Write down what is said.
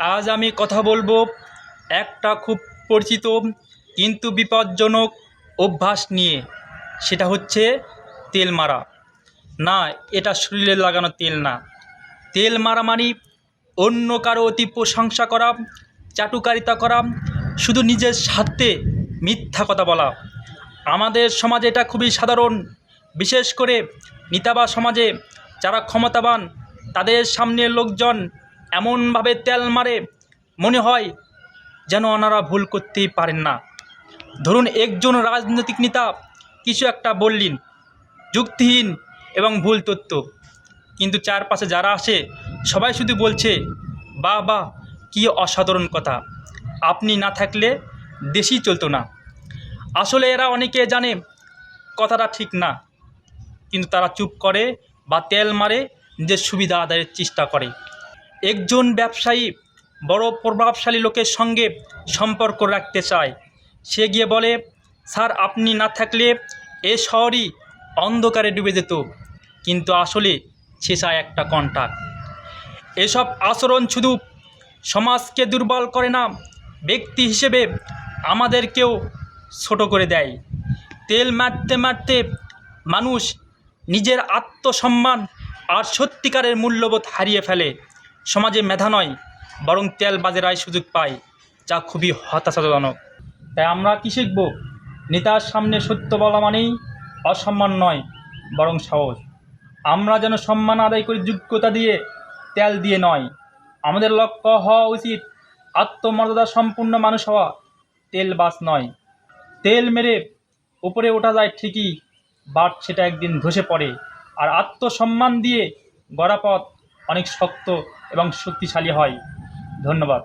আজ আমি কথা বলবো একটা খুব পরিচিত কিন্তু বিপজ্জনক অভ্যাস নিয়ে। সেটা হচ্ছে তেল মারা। না, এটা শরীরে লাগানো তেল না। তেল মারা মানে অন্য কারো অতি প্রশংসা করা, চাটুকারিতা করা, শুধু নিজের স্বার্থে মিথ্যা কথা বলা। আমাদের সমাজে এটা খুবই সাধারণ। বিশেষ করে নেতাবা সমাজে যারা ক্ষমতাবান, তাদের সামনে লোকজন এমনভাবে তেল মারে, মনে হয় যেন ওনারা ভুল করতেই পারেন না। ধরুন, একজন রাজনৈতিক নেতা কিছু একটা বললেন, যুক্তিহীন এবং ভুল তথ্য, কিন্তু চারপাশে যারা আসে সবাই শুধু বলছে, বাহ বাহ, কী অসাধারণ কথা, আপনি না থাকলে দেশই চলতো না। আসলে এরা অনেকে জানে কথাটা ঠিক না, কিন্তু তারা চুপ করে বা তেল মারে, নিজের সুবিধা আদায়ের চেষ্টা করে। একজন ব্যবসায়ী বড় প্রভাবশালী লোকের সঙ্গে সম্পর্ক রাখতে চায়। সে গিয়ে বলে, স্যার, আপনি না থাকলে এ শহরই অন্ধকারে ডুবে যেত। কিন্তু আসলে সে চায় একটা কন্ট্রাক্ট। এসব আচরণ শুধু সমাজকে দুর্বল করে না, ব্যক্তি হিসেবে আমাদেরকেও ছোট করে দেয়। তেল মারতে মারতে মানুষ নিজের আত্মসম্মান আর সত্যিকারের মূল্যবোধ হারিয়ে ফেলে। সমাজে মেধা নয়, বরং তেলবাজেরাই সুযোগ পায়, যা খুবই হতাশাজনক। তাই আমরা কী শিখব? নেতার সামনে সত্য বলা মানেই অসম্মান নয়, বরং সাহস। আমরা যেন সম্মান আদায় করি যোগ্যতা দিয়ে, তেল দিয়ে নয়। আমাদের লক্ষ্য হওয়া উচিত আত্মমর্যাদা সম্পূর্ণ মানুষ হওয়া, তেলবাজ নয়। তেল মেরে উপরে ওঠা যায় ঠিকই, বাট সেটা একদিন ধসে পড়ে। আর আত্মসম্মান দিয়ে গড়া পথ অনেক শক্ত এবং শক্তিশালী হয়। ধন্যবাদ।